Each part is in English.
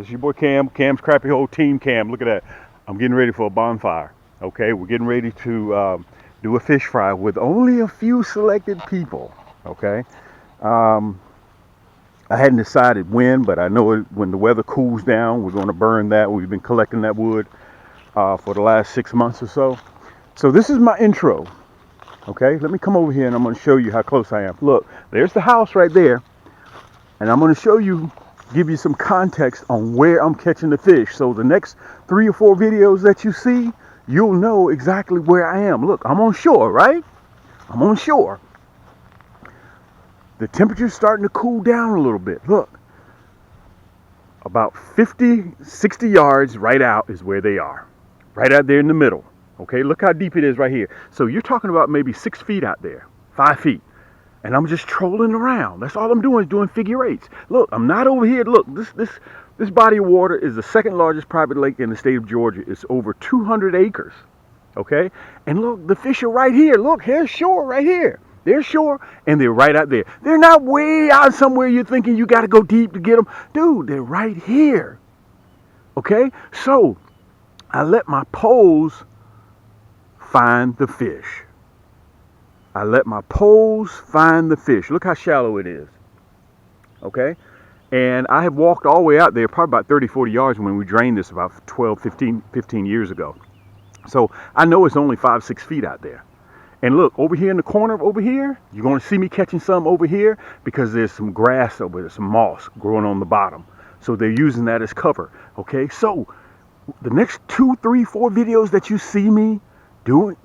This is your boy Cam, Cam's Crappie Hole Team Cam. Look at that. I'm getting ready for a bonfire. Okay, we're getting ready to do a fish fry with only a few selected people. Okay, um, I hadn't decided when, but I know when the weather cools down, we're going to burn that. We've been collecting that wood for the last 6 months or so. So this is my intro. Okay, let me come over here and I'm going to show you how close I am. Look, there's the house right there, and I'm going to show you, give you some context on where I'm catching the fish. So the next 3 or 4 videos that you see, you'll know exactly where I am. Look, I'm on shore, right? I'm on shore. The temperature's starting to cool down a little bit. Look, about 50, 60 yards right out is where they are. Right out there in the middle. Okay, look how deep it is right here. So you're talking about maybe 6 feet out there, 5 feet. And I'm just trolling around. That's all I'm doing is doing figure eights. Look, I'm not over here. Look, this body of water is the second largest private lake in the state of Georgia. It's over 200 acres. Okay? And look, the fish are right here. Look, here's shore right here. There's shore, and they're right out there. They're not way out somewhere you're thinking you got to go deep to get them. Dude, they're right here. Okay? So, I let my poles find the fish. I let my poles find the fish. Look how shallow it is. Okay? And I have walked all the way out there, probably about 30, 40 yards when we drained this about 12, 15 years ago. So I know it's only 5, 6 feet out there. And look, over here in the corner over here, you're going to see me catching some over here because there's some grass over there, some moss growing on the bottom. So they're using that as cover. Okay? So the next 2, 3, 4 videos that you see me doing,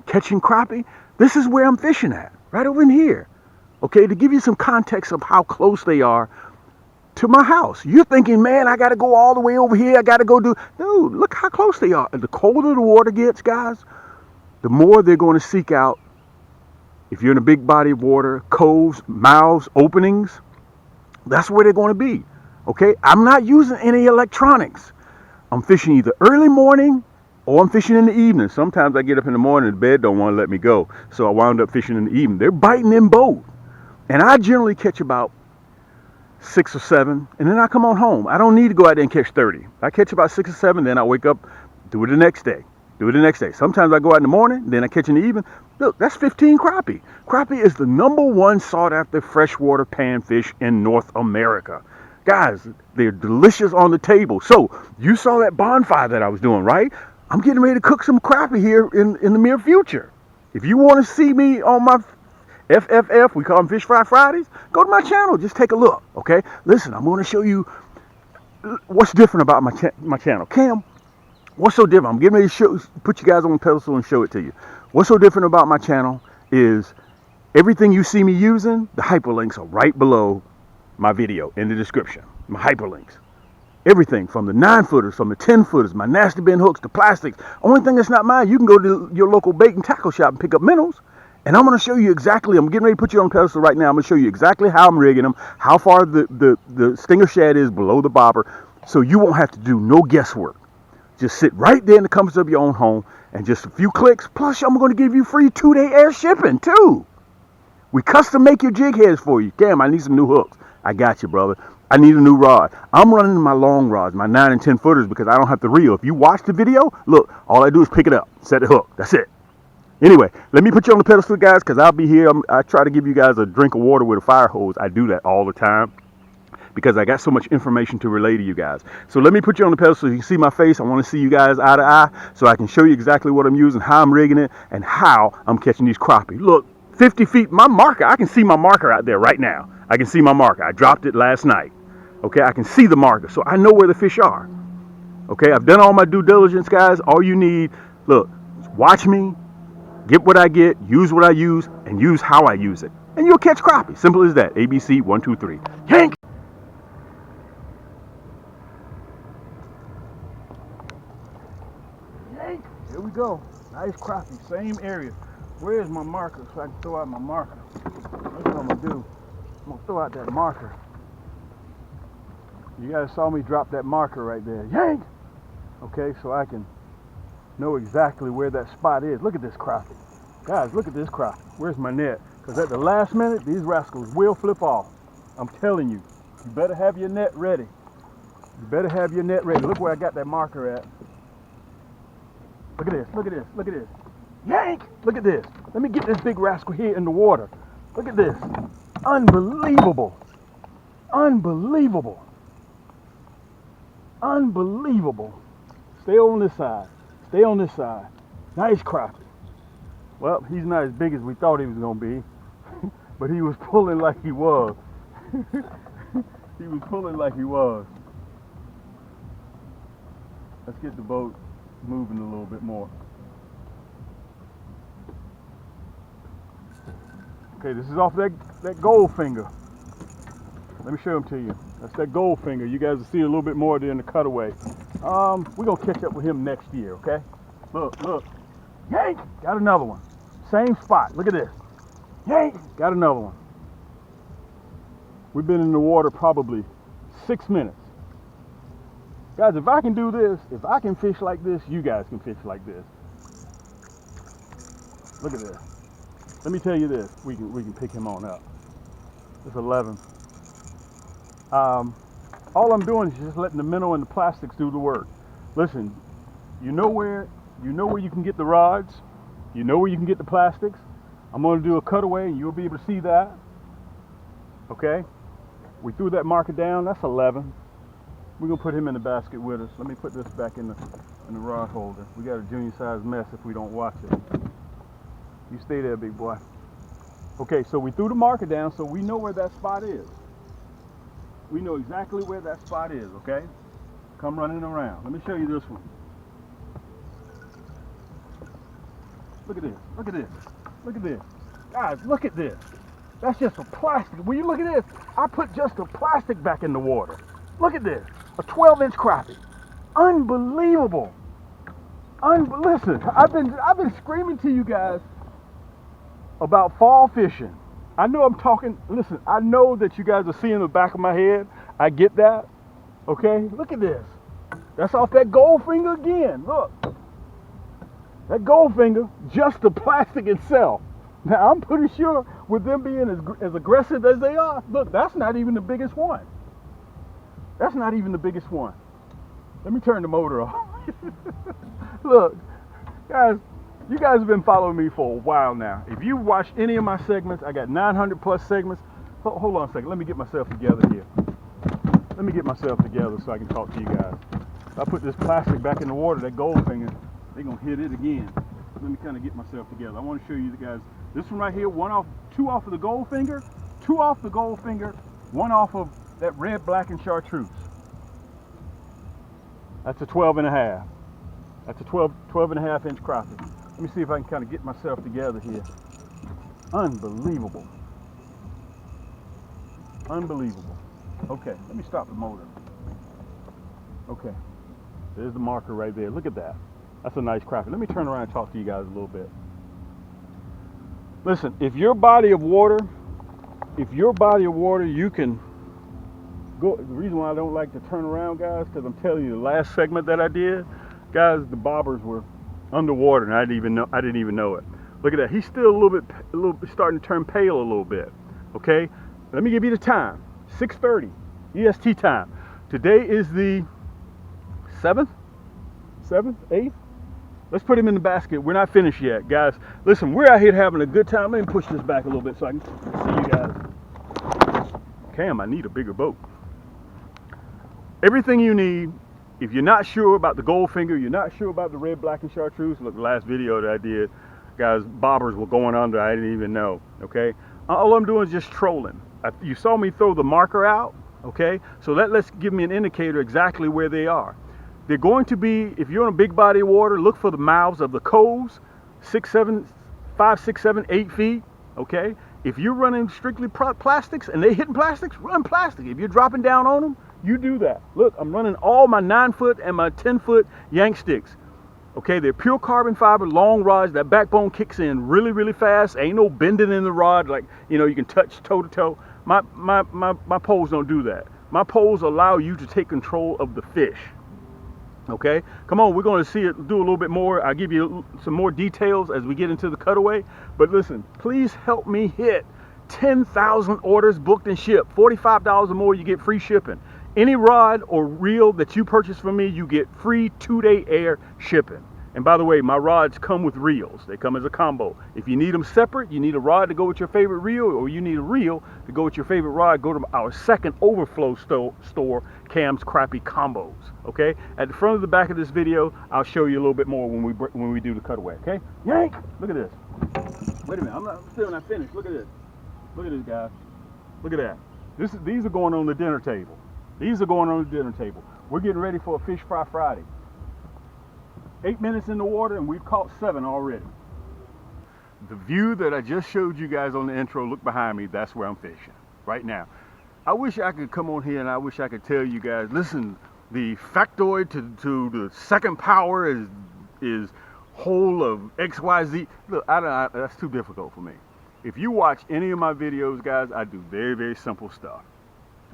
catching crappie, this is where I'm fishing at, right over in here. Okay, to give you some context of how close they are to my house. You're thinking, man, I got to go all the way over here. I got to go do... Dude, look how close they are. The colder the water gets, guys, the more they're going to seek out, if you're in a big body of water, coves, mouths, openings, that's where they're going to be. Okay, I'm not using any electronics. I'm fishing either early morning or I'm fishing in the evening. Sometimes I get up in the morning and the bed don't want to let me go. So I wound up fishing in the evening. They're biting in both. And I generally catch about 6 or 7. And then I come on home. I don't need to go out there and catch 30. I catch about 6 or 7. Then I wake up, do it the next day. Do it the next day. Sometimes I go out in the morning. Then I catch in the evening. Look, that's 15 crappie. Crappie is the #1 sought after freshwater panfish in North America. Guys, they're delicious on the table. So you saw that bonfire that I was doing, right? I'm getting ready to cook some crappie here in the near future. If you want to see me on my FFF, we call them Fish Fry Fridays, go to my channel. Just take a look, okay? Listen, I'm going to show you what's different about my channel. Cam, what's so different? I'm getting ready to put you guys on the pedestal and show it to you. What's so different about my channel is everything you see me using, the hyperlinks are right below my video in the description. My hyperlinks. Everything from the 9-footers, from the 10-footers, my nasty bin hooks, the plastics. Only thing that's not mine, you can go to your local bait and tackle shop and pick up Minnows. And I'm going to show you exactly, I'm getting ready to put you on the pedestal right now. I'm going to show you exactly how I'm rigging them, how far the stinger shad is below the bobber, so you won't have to do no guesswork. Just sit right there in the comfort of your own home and just a few clicks. Plus, I'm going to give you free 2-day air shipping too. We custom make your jig heads for you. Damn, I need some new hooks. I got you, brother. I need a new rod. I'm running my long rods, my 9 and 10 footers, because I don't have to reel. If you watch the video, look, all I do is pick it up, set the hook. That's it. Anyway, let me put you on the pedestal, guys, because I'll be here. I try to give you guys a drink of water with a fire hose. I do that all the time because I got so much information to relay to you guys. So let me put you on the pedestal so you can see my face. I want to see you guys eye to eye so I can show you exactly what I'm using, how I'm rigging it, and how I'm catching these crappie. Look, 50 feet, my marker, I can see my marker out there right now. I can see my marker. I dropped it last night. Okay, I can see the marker, so I know where the fish are. Okay, I've done all my due diligence, guys. All you need, look, watch me, get what I get, use what I use, and use how I use it. And you'll catch crappie. Simple as that. ABC, 1, 2, 3. Yank! Yank! Here we go. Nice crappie, same area. Where's my marker so I can throw out my marker? That's what I'm going to do. I'm going to throw out that marker. You guys saw me drop that marker right there. Yank! Okay, so I can know exactly where that spot is. Look at this crappie. Guys, look at this crappie. Where's my net? Because at the last minute, these rascals will flip off. I'm telling you, you better have your net ready. You better have your net ready. Look where I got that marker at. Look at this, look at this, look at this. Yank! Look at this. Let me get this big rascal here in the water. Look at this. Unbelievable. Unbelievable. Unbelievable. Stay on this side. Stay on this side. Nice crappie. Well, he's not as big as we thought he was going to be, but he was pulling like he was. He was pulling like he was. Let's get the boat moving a little bit more. Okay, this is off that Goldfinger. Let me show him to you. That's that Goldfinger. You guys will see a little bit more during the cutaway. We're going to catch up with him next year, okay? Look, look. Yank! Got another one. Same spot. Look at this. Yank! Got another one. We've been in the water probably 6 minutes. Guys, if I can do this, if I can fish like this, you guys can fish like this. Look at this. Let me tell you this. We can pick him on up. It's 11. All I'm doing is just letting the minnow and the plastics do the work. Listen, you know where you can get the rods. You know where you can get the plastics. I'm going to do a cutaway and you'll be able to see that. Okay? We threw that marker down. That's 11. We're going to put him in the basket with us. Let me put this back in the rod holder. We got a junior size mess if we don't watch it. You stay there, big boy. Okay, so we threw the marker down so we know where that spot is. We know exactly where that spot is, okay? Come running around. Let me show you this one. Look at this. Look at this. Look at this. Guys, look at this. That's just a plastic. Will you look at this? I put just a plastic back in the water. Look at this. A 12-inch crappie. Unbelievable. Listen, I've been screaming to you guys about fall fishing. I know I'm talking, listen, I know that you guys are seeing the back of my head. I get that. Okay? Look at this. That's off that Goldfinger again. Look. That Goldfinger, just the plastic itself. Now, I'm pretty sure with them being as aggressive as they are, look, that's not even the biggest one. That's not even the biggest one. Let me turn the motor off. Look, guys, you guys have been following me for a while now. If you watch any of my segments, I got 900 plus segments. Hold on a second. Let me get myself together here. Let me get myself together so I can talk to you guys. If I put this plastic back in the water, that Goldfinger, they're going to hit it again. Let me kind of get myself together. I want to show you guys this one right here. Two off of the Goldfinger, two off the Goldfinger, one off of that red, black, and Chartreuse. That's a 12 and a half. That's a 12 and a half inch crappie. Let me see if I can kind of get myself together here. Unbelievable. Unbelievable. Okay, let me stop the motor. Okay, there's the marker right there. Look at that. That's a nice crappie. Let me turn around and talk to you guys a little bit. Listen, if your body of water, you can go. The reason why I don't like to turn around, guys, because I'm telling you, the last segment that I did, guys, the bobbers were underwater and I didn't even know it. Look at that. He's still a little bit starting to turn pale a little bit. Okay, let me give you the time. 6:30 EST time. Today is the 7th, 8th. Let's put him in the basket. We're not finished yet, guys. Listen, we're out here having a good time. Let me push this back a little bit so I can see you guys. Cam, I need a bigger boat. Everything you need. If you're not sure about the Goldfinger, you're not sure about the red, black, and Chartreuse. Look, the last video that I did, guys, bobbers were going under. I didn't even know. Okay, all I'm doing is just trolling. You saw me throw the marker out. Okay, so let's give me an indicator exactly where they are. They're going to be, if you're in a big body of water, look for the mouths of the coves, 5, 6, 7, 8 feet. Okay, if you're running strictly plastics and they hitting plastics, run plastic. If you're dropping down on them, you do that. Look, I'm running all my 9-foot and my 10-foot yank sticks. Okay, they're pure carbon fiber, long rods. That backbone kicks in really, really fast. Ain't no bending in the rod like, you know, you can touch toe to toe. My poles don't do that. My poles allow you to take control of the fish. Okay, come on, we're going to see it do a little bit more. I'll give you some more details as we get into the cutaway. But listen, please help me hit 10,000 orders booked and shipped. $45 or more, you get free shipping. Any rod or reel that you purchase from me, you get free 2-day air shipping. And by the way, my rods come with reels. They come as a combo. If you need them separate, you need a rod to go with your favorite reel, or you need a reel to go with your favorite rod, go to our second overflow store, Cam's Crappie Combos. Okay? At the front of the back of this video, I'll show you a little bit more when we do the cutaway. Okay? Yank! Look at this. Wait a minute. I'm still not finished. Look at this. Look at this, guys. Look at that. These are going on the dinner table. These are going on the dinner table. We're getting ready for a Fish Fry Friday. 8 minutes in the water and we've caught 7 already. The view that I just showed you guys on the intro, look behind me, that's where I'm fishing right now. I wish I could come on here and I wish I could tell you guys, listen, the factoid to the second power is whole of XYZ. Look, that's too difficult for me. If you watch any of my videos, guys, I do very, very simple stuff,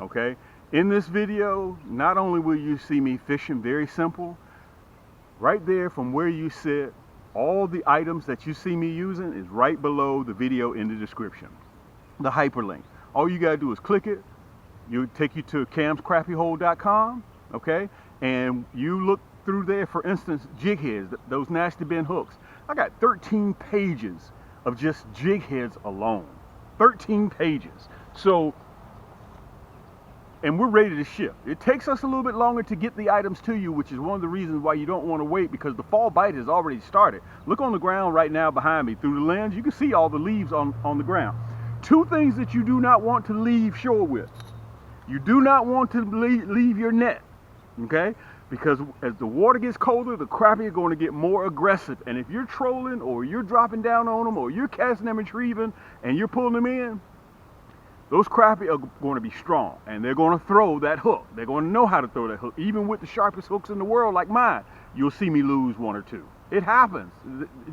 okay? In this video, not only will you see me fishing very simple, right there from where you sit, all the items that you see me using is right below the video in the description. The hyperlink. All you gotta do is click it. It'll take you to camscrappiehole.com, okay? And you look through there, for instance, jig heads, those nasty bend hooks. I got 13 pages of just jig heads alone. 13 pages. So, and we're ready to ship. It takes us a little bit longer to get the items to you, which is one of the reasons why you don't want to wait, because the fall bite has already started. Look on the ground right now behind me. Through the lens, you can see all the leaves on the ground. 2 things that you do not want to leave shore with. You do not want to leave your net, okay? Because as the water gets colder, the crappie are going to get more aggressive. And if you're trolling or you're dropping down on them or you're casting them retrieving and you're pulling them in, those crappie are going to be strong and they're going to throw that hook. They're going to know how to throw that hook. Even with the sharpest hooks in the world like mine, you'll see me lose 1 or 2. It happens.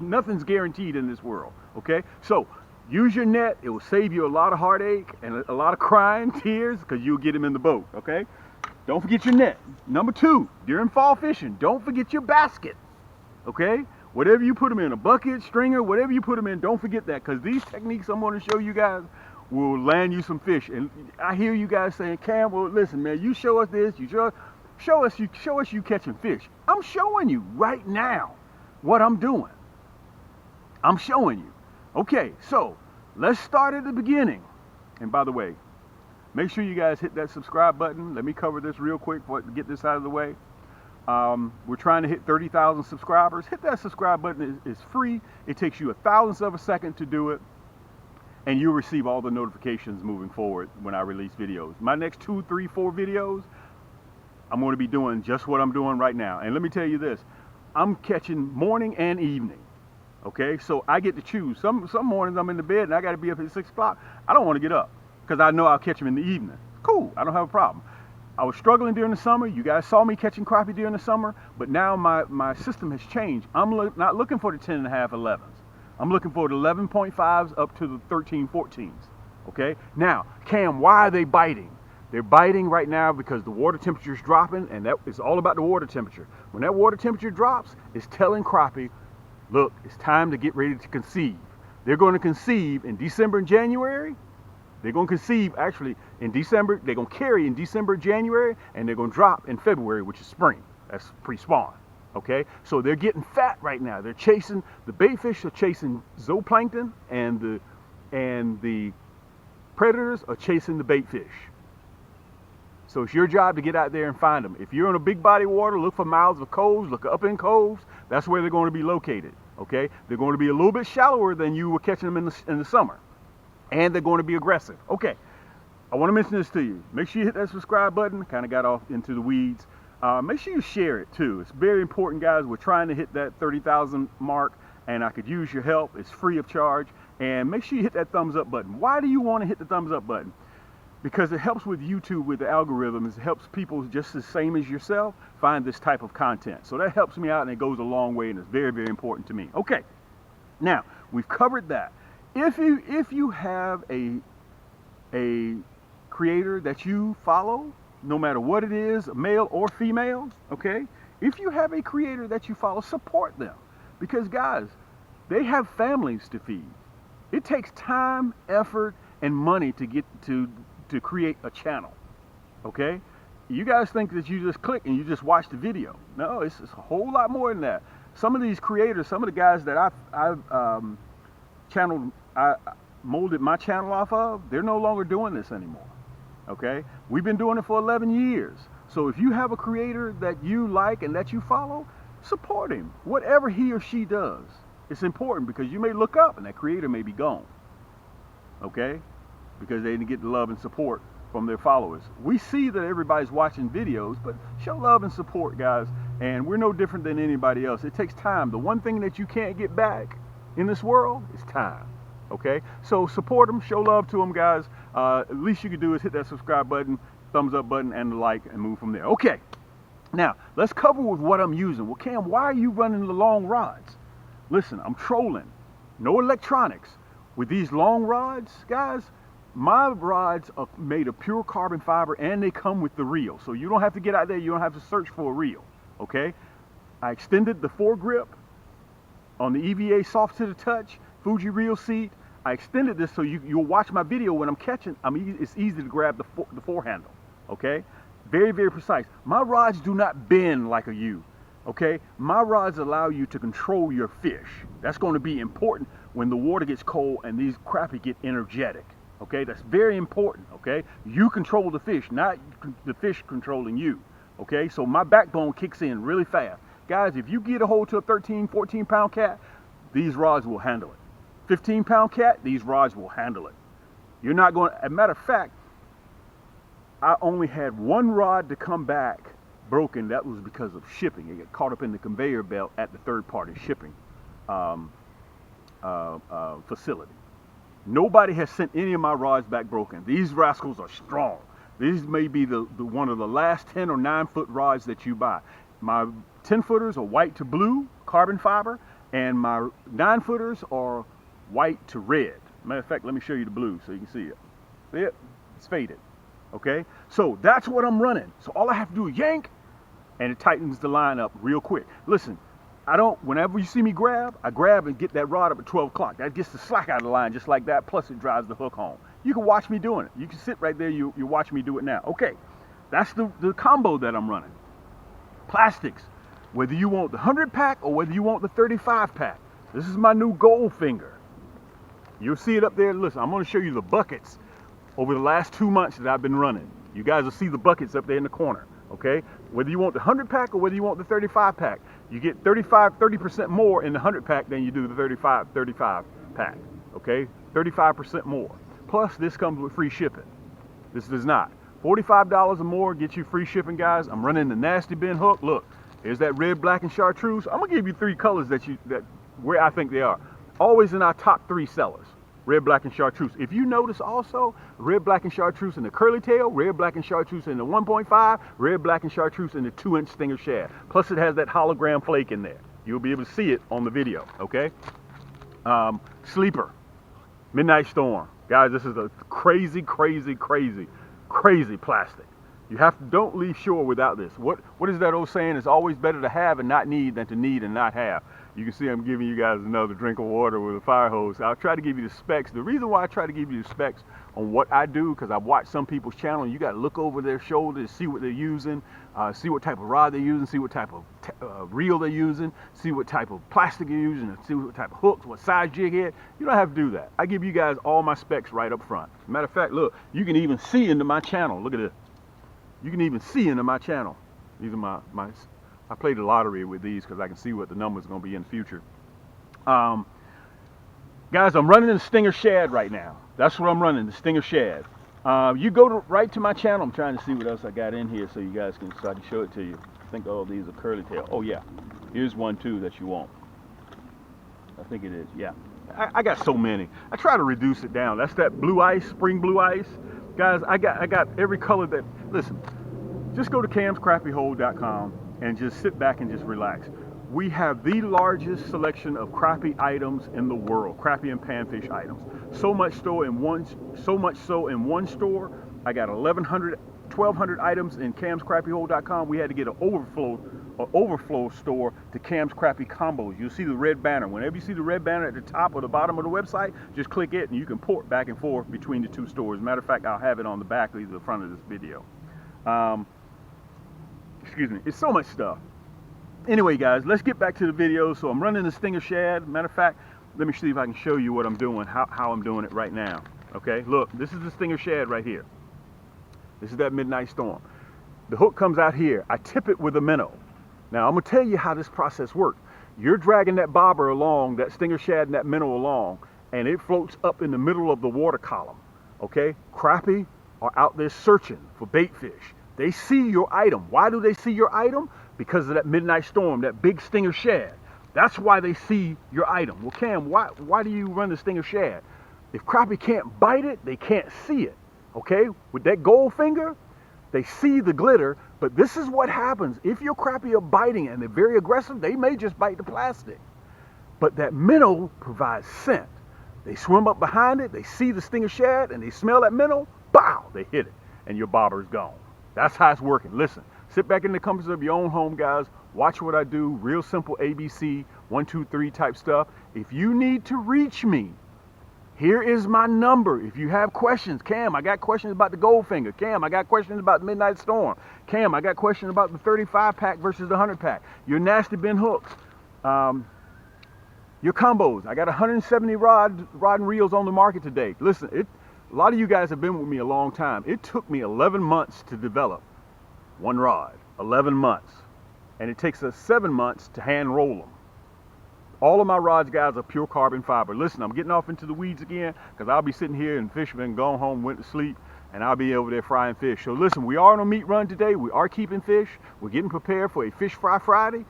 Nothing's guaranteed in this world, okay? So use your net. It will save you a lot of heartache and a lot of crying, tears, because you'll get them in the boat, okay? Don't forget your net. Number 2, during fall fishing, don't forget your basket, okay? Whatever you put them in, a bucket, stringer, whatever you put them in, don't forget that, because these techniques I'm going to show you guys will land you some fish. And I hear you guys saying, Cam, well, listen, man, you show us this, you show us you catching fish. I'm showing you right now what I'm doing. I'm showing you. Okay, so let's start at the beginning. And by the way, make sure you guys hit that subscribe button. Let me cover this real quick to get this out of the way. We're trying to hit 30,000 subscribers. Hit that subscribe button. It's free. It takes you 1,000th of a second to do it. And you'll receive all the notifications moving forward when I release videos. My next 2, 3, 4 videos, I'm going to be doing just what I'm doing right now. And let me tell you this, I'm catching morning and evening. Okay, so I get to choose. Some mornings I'm in the bed and I got to be up at 6 o'clock. I don't want to get up because I know I'll catch them in the evening. Cool, I don't have a problem. I was struggling during the summer. You guys saw me catching crappie during the summer, but now my system has changed. I'm not looking for the 10.5, 11s. I'm looking for the 11.5s up to the 13, 14s, okay? Now, Cam, why are they biting? They're biting right now because the water temperature is dropping, and that is all about the water temperature. When that water temperature drops, it's telling crappie, look, it's time to get ready to conceive. They're going to conceive in December and January. They're going to conceive actually in December. They're going to carry in December, January, and they're going to drop in February, which is spring. That's pre-spawn. Okay, so they're getting fat right now. They're chasing, the bait fish are chasing zooplankton, and the predators are chasing the bait fish. So it's your job to get out there and find them. If you're in a big body of water, look for mouths of coves, look up in coves. That's where they're going to be located. Okay, they're going to be a little bit shallower than you were catching them in the summer, and they're going to be aggressive. Okay, I want to mention this to you. Make sure you hit that subscribe button. Kind of got off into the weeds. Make sure you share it too. It's very important, guys. We're trying to hit that 30,000 mark, and I could use your help. It's free of charge. And make sure you hit that thumbs up button. Why do you want to hit the thumbs up button? Because it helps with YouTube, with the algorithms. It helps people just the same as yourself find this type of content. So that helps me out, and it goes a long way, and it's very, very important to me. Okay, now we've covered that. If you have a creator that you follow, no matter what it is, male or female, okay? If you have a creator that you follow, support them. Because guys, they have families to feed. It takes time, effort, and money to get to create a channel, okay? You guys think that you just click and you just watch the video. No, it's a whole lot more than that. Some of these creators, some of the guys that I've channeled, I molded my channel off of, they're no longer doing this anymore. Okay, we've been doing it for 11 years. So if you have a creator that you like and that you follow, support him. Whatever he or she does, it's important, because you may look up and that creator may be gone. Okay, because they didn't get the love and support from their followers. We see that everybody's watching videos, but show love and support, guys. And we're no different than anybody else. It takes time. The one thing that you can't get back in this world is time. Okay, so support them, show love to them, guys. At least you can do is hit that subscribe button, thumbs up button, and the like, and move from there. Okay, now let's cover with what I'm using. Well, Cam, why are you running the long rods? Listen, I'm trolling. No electronics. With these long rods, guys, my rods are made of pure carbon fiber, and they come with the reel. So you don't have to get out there, you don't have to search for a reel. Okay, I extended the foregrip on the EVA soft to the touch Fuji reel seat. I extended this so you'll watch my video when I'm catching. It's easy to grab the forehandle. Okay, very, very precise. My rods do not bend like a U. Okay, my rods allow you to control your fish. That's going to be important when the water gets cold and these crappie get energetic. Okay, that's very important. Okay, you control the fish, not the fish controlling you. Okay, so my backbone kicks in really fast. Guys, if you get a hold to a 13, 14 pound cat, these rods will handle it. 15-pound cat, these rods will handle it. You're not going to, as a matter of fact, I only had one rod to come back broken. That was because of shipping. It got caught up in the conveyor belt at the third-party shipping facility. Nobody has sent any of my rods back broken. These rascals are strong. These may be the one of the last 10 or 9 foot rods that you buy. My 10-footers are white to blue, carbon fiber, and my 9-footers are white to red. Matter of fact, let me show you the blue so you can see it. See it? It's faded. Okay? So that's what I'm running. So all I have to do is yank, and it tightens the line up real quick. Listen, whenever you see me grab, I grab and get that rod up at 12 o'clock. That gets the slack out of the line just like that, plus it drives the hook home. You can watch me doing it. You can sit right there, you watch me do it now. Okay, that's the combo that I'm running. Plastics, whether you want the 100-pack or whether you want the 35-pack. This is my new Goldfinger. You'll see it up there. Listen, I'm going to show you the buckets over the last 2 months that I've been running. You guys will see the buckets up there in the corner. Okay, whether you want the 100-pack or whether you want the 35-pack, you get 30% more in the 100-pack than you do the 35-pack. Okay, 35% more. Plus, this comes with free shipping. This does not. $45 or more gets you free shipping, guys. I'm running the Nasty Bin hook. Look, here's that red, black, and chartreuse. I'm gonna give you 3 colors that where I think they are. Always in our top 3 sellers. Red, black, and chartreuse. If you notice also, red, black, and chartreuse in the curly tail, red, black, and chartreuse in the 1.5, red, black, and chartreuse in the 2-inch stinger shad. Plus it has that hologram flake in there. You'll be able to see it on the video, okay? Sleeper, Midnight Storm. Guys, this is a crazy, crazy, crazy, crazy plastic. You don't leave shore without this. What is that old saying? It's always better to have and not need than to need and not have. You can see I'm giving you guys another drink of water with a fire hose. I'll try to give you the specs. The reason why I try to give you the specs on what I do, because I've watched some people's channel, and you got to look over their shoulders, see what they're using, see what type of rod they're using, see what type of reel they're using, see what type of plastic they're using, and see what type of hooks, what size jig head. You don't have to do that. I give you guys all my specs right up front. Matter of fact, look, you can even see into my channel. Look at this. You can even see into my channel. These are my I played the lottery with these because I can see what the numbers are going to be in the future. Guys, I'm running the Stinger Shad right now. That's what I'm running, the Stinger Shad. You go right to my channel. I'm trying to see what else I got in here so you guys can start to show it to you. I think all these are curly tail. Oh yeah, here's one too that you want. I think it is, yeah. I got so many. I try to reduce it down. That's that blue ice, spring blue ice. Guys, I got every color that, listen, just go to camscrappiehold.com and just sit back and just relax. We have the largest selection of crappie items in the world, crappie and panfish items. So much so in one store, I got 1,200 items in camscrappiehold.com. We had to get an overflow store to Cam's Crappie Combos. You'll see the red banner. Whenever you see the red banner at the top or the bottom of the website, just click it and you can port back and forth between the 2 stores. Matter of fact, I'll have it on the back or the front of this video. excuse me, it's so much stuff. Anyway, guys, let's get back to the video. So I'm running the Stinger Shad. Matter of fact, let me see if I can show you what I'm doing, how I'm doing it right now. Okay, look, this is the Stinger Shad right here. This is that Midnight Storm. The hook comes out here. I tip it with a minnow. Now, I'm going to tell you how this process works. You're dragging that bobber along, that Stinger Shad and that minnow along, and it floats up in the middle of the water column. Okay, crappie are out there searching for bait fish. They see your item. Why do they see your item? Because of that Midnight Storm, that big Stinger Shad. That's why they see your item. Well, Cam, why do you run the Stinger Shad? If crappie can't bite it, they can't see it. Okay, with that Goldfinger, they see the glitter, but this is what happens. If your crappie are biting and they're very aggressive, they may just bite the plastic. But that minnow provides scent. They swim up behind it, they see the Stinger Shad, and they smell that minnow, bow, they hit it, and your bobber is gone. That's how it's working. Listen, sit back in the comfort of your own home, guys. Watch what I do, real simple ABC, 1, 2, 3 type stuff. If you need to reach me, here is my number. If you have questions, Cam, I got questions about the Goldfinger. Cam, I got questions about the Midnight Storm. Cam, I got questions about the 35 pack versus the 100 pack. Your nasty bin hooks. Your combos. I got 170 rod and reels on the market today. Listen, a lot of you guys have been with me a long time. It took me 11 months to develop one rod. 11 months. And it takes us 7 months to hand roll them. All of my rods, guys, are pure carbon fiber. Listen, I'm getting off into the weeds again because I'll be sitting here and fish have been gone home, went to sleep, and I'll be over there frying fish. So listen, we are on a meat run today. We are keeping fish. We're getting prepared for a Fish Fry Friday.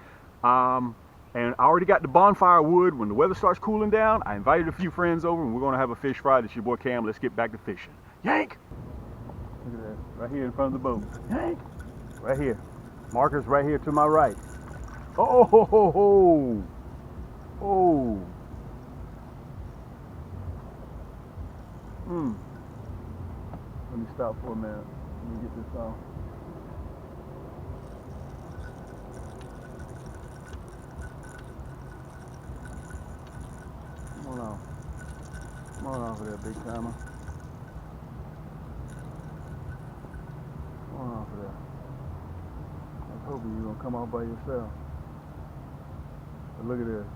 And I already got the bonfire wood. When the weather starts cooling down, I invited a few friends over, and we're going to have a fish fry. That's your boy Cam. Let's get back to fishing. Yank! Look at that. Right here in front of the boat. Yank! Right here. Markers right here to my right. Oh, ho, ho, ho. Oh. Let me stop for a minute. Let me get this off. Come on off. Come on off of there, big timer. Come on off of there. I was hoping you were going to come off by yourself. But look at this.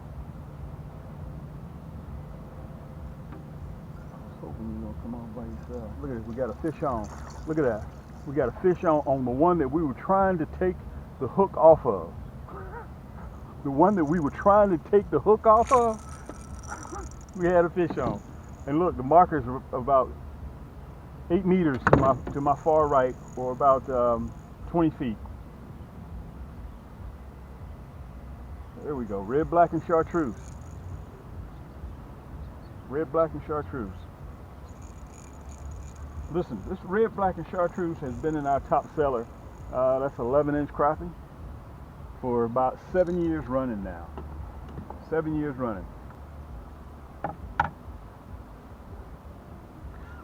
Hoping you're gonna come on by yourself. Look at this, we got a fish on. Look at that. We got a fish on the one that we were trying to take the hook off of. The one that we were trying to take the hook off of, we had a fish on. And look, the markers are about 8 meters to my far right, or about 20 feet. There we go, red, black, and chartreuse. Red, black, and chartreuse. Listen, this red, black, and chartreuse has been in our top seller. That's 11-inch crappie for about 7 years running now. 7 years running.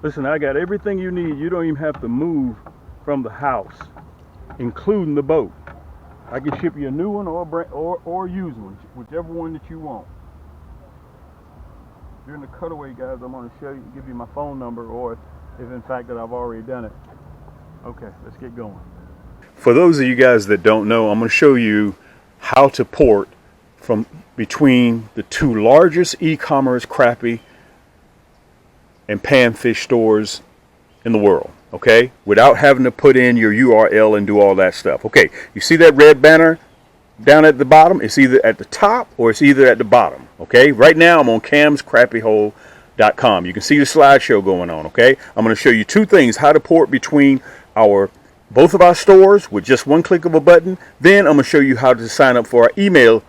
Listen, I got everything you need. You don't even have to move from the house, including the boat. I can ship you a new one or used one, whichever one that you want. During the cutaway, guys, I'm going to show you, give you my phone number, or if in fact that I've already done it. Okay, let's get going. For those of you guys that don't know, I'm going to show you how to port from between the two largest e-commerce crappie and panfish stores in the world, okay? Without having to put in your URL and do all that stuff. Okay, you see that red banner down at the bottom? It's either at the top or it's either at the bottom, okay? Right now I'm on camscrappiehole.com. You can see the slideshow going on, okay? I'm going to show you two things: how to port between both of our stores with just one click of a button. Then I'm going to show you how to sign up for our email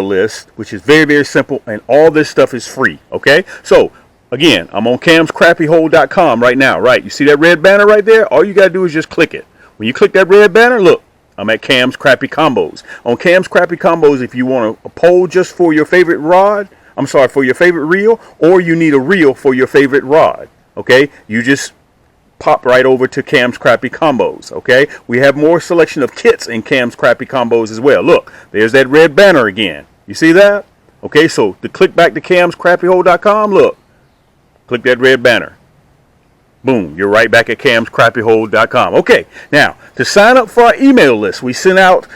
list, which is very, very simple, and all this stuff is free, okay? So again, I'm on camscrappiehole.com right now, right? You see that red banner right there? All you got to do is just click it. When you click that red banner, look, I'm at Cam's Crappie Combos. On Cam's Crappie Combos, if you want a pole just for your favorite rod, for your favorite reel, or you need a reel for your favorite rod, okay? You just pop right over to Cam's Crappie Combos, okay? We have more selection of kits in Cam's Crappie Combos as well. Look, there's that red banner again. You see that? Okay, so to click back to camscrappiehole.com, look, click that red banner. Boom, you're right back at camscrappyhole.com. Okay, now to sign up for our email list, we send out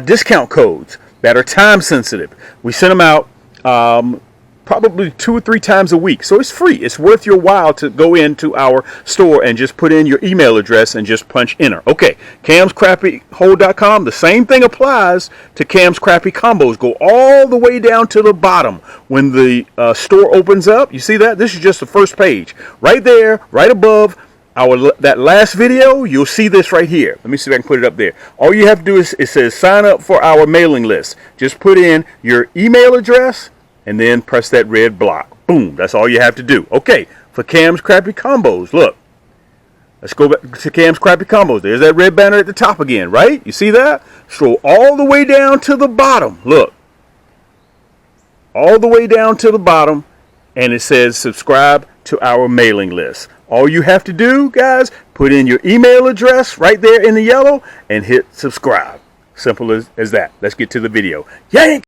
discount codes that are time sensitive. We send them out probably 2 or 3 times a week. So it's free. It's worth your while to go into our store and just put in your email address and just punch enter. Okay, camscrappyhole.com. The same thing applies to Cam's Crappy Combos. Go all the way down to the bottom. When the store opens up, you see that? This is just the first page. Right there, right above that last video, you'll see this right here. Let me see if I can put it up there. All you have to do is, it says sign up for our mailing list. Just put in your email address and then press that red block. Boom, that's all you have to do. Okay, for Cam's Crappy Combos, look. Let's go back to Cam's Crappy Combos. There's that red banner at the top again, right? You see that? Scroll all the way down to the bottom. Look. All the way down to the bottom, and it says subscribe to our mailing list. All you have to do, guys, put in your email address right there in the yellow and hit subscribe. Simple as that. Let's get to the video. Yank!